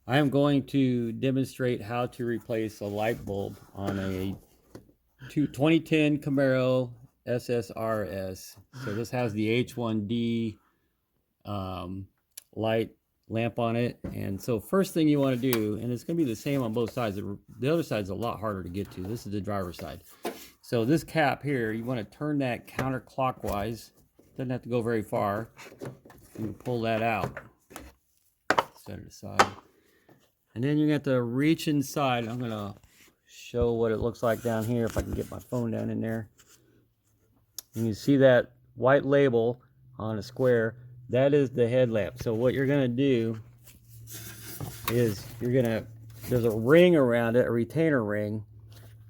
I am going to demonstrate how to replace a light bulb on a 2010 Camaro SS. So this has the H1D light lamp on it. And so first thing you want to do, and it's going to be the same on both sides. The other side is a lot harder to get to. This is the driver's side. So this cap here, you want to turn that counterclockwise. Doesn't have to go very far. You can pull that out. Set it aside. And then you're going to have to reach inside. I'm going to show what it looks like down here if I can get my phone down in there. And you see that white label on a square. That is the headlamp. So what you're going to do is there's a ring around it, a retainer ring.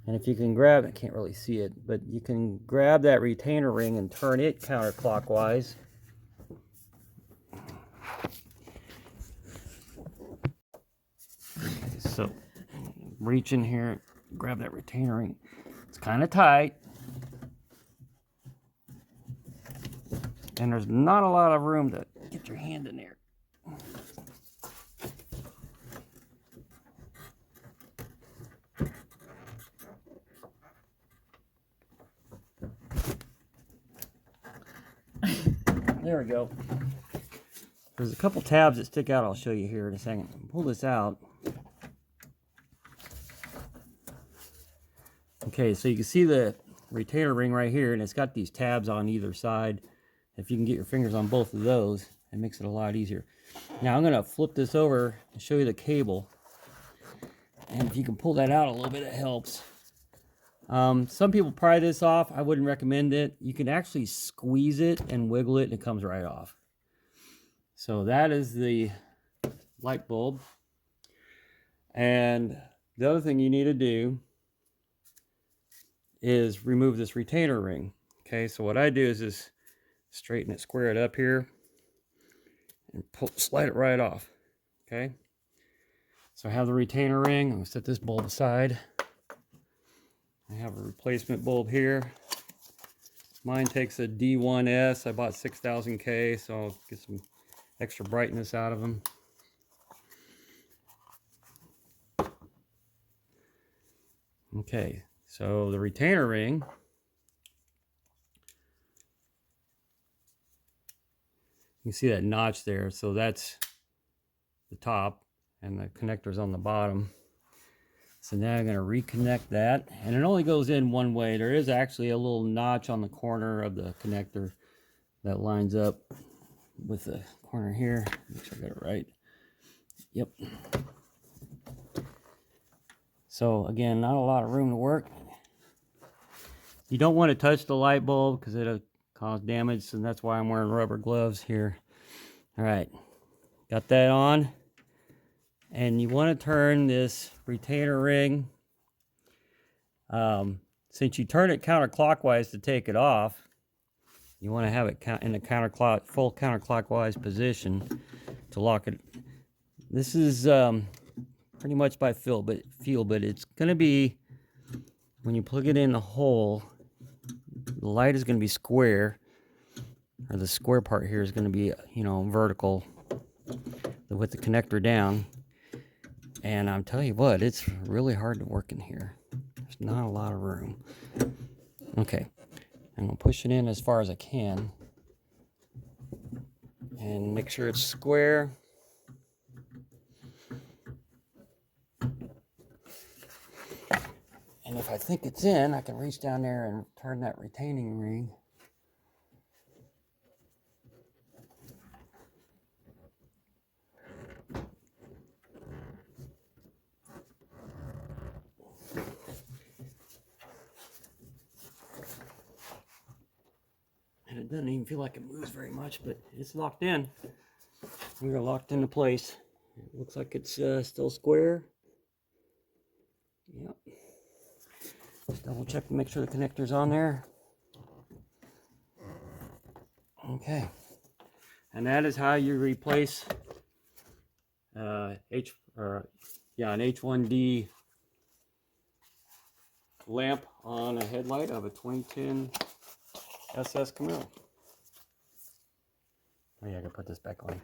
And if you can grab it, I can't really see it, but you can grab that retainer ring and turn it counterclockwise. Okay, so reach in here, grab that retainer ring. It's kind of tight. And there's not a lot of room to get your hand in there. There we go. There's a couple tabs that stick out. I'll show you here in a second. Pull this out. Okay, so you can see the retainer ring right here, and it's got these tabs on either side. If you can get your fingers on both of those, it makes it a lot easier. Now I'm going to flip this over and show you the cable. And if you can pull that out a little bit, it helps. Some people pry this off. I wouldn't recommend it. You can actually squeeze it and wiggle it, and it comes right off. So that is the light bulb. And the other thing you need to do is remove this retainer ring. Okay, so what I do is just straighten it, square it up here, and slide it right off. Okay, so I have the retainer ring. I'm going to set this bulb aside. I have a replacement bulb here. Mine takes a D1S. I bought 6000 K, so I'll get some extra brightness out of them. Okay, so the retainer ring, you can see that notch there, so that's the top and the connector's on the bottom. So now I'm going to reconnect that, and it only goes in one way. There is actually a little notch on the corner of the connector that lines up with the corner here. Make sure I got it right. Yep. So again, not a lot of room to work. You don't want to touch the light bulb because it'll cause damage, and that's why I'm wearing rubber gloves here. All right, got that on. And you want to turn this retainer ring. Since you turn it counterclockwise to take it off, you want to have it in a full counterclockwise position to lock it. This is pretty much by feel, but it's going to be, when you plug it in the hole, the light is going to be square, or the square part here is going to be, vertical with the connector down. And I'm telling you what, it's really hard to work in here. There's not a lot of room. Okay, I'm going to push it in as far as I can and make sure it's square. And if I think it's in, I can reach down there and turn that retaining ring. And it doesn't even feel like it moves very much, but it's locked in. We're locked into place. It looks like it's still square. Yep. Just double check to make sure the connector's on there. Okay. And that is how you replace an H1D lamp on a headlight of a 2010 SS Camaro. Oh yeah, I gotta put this back on.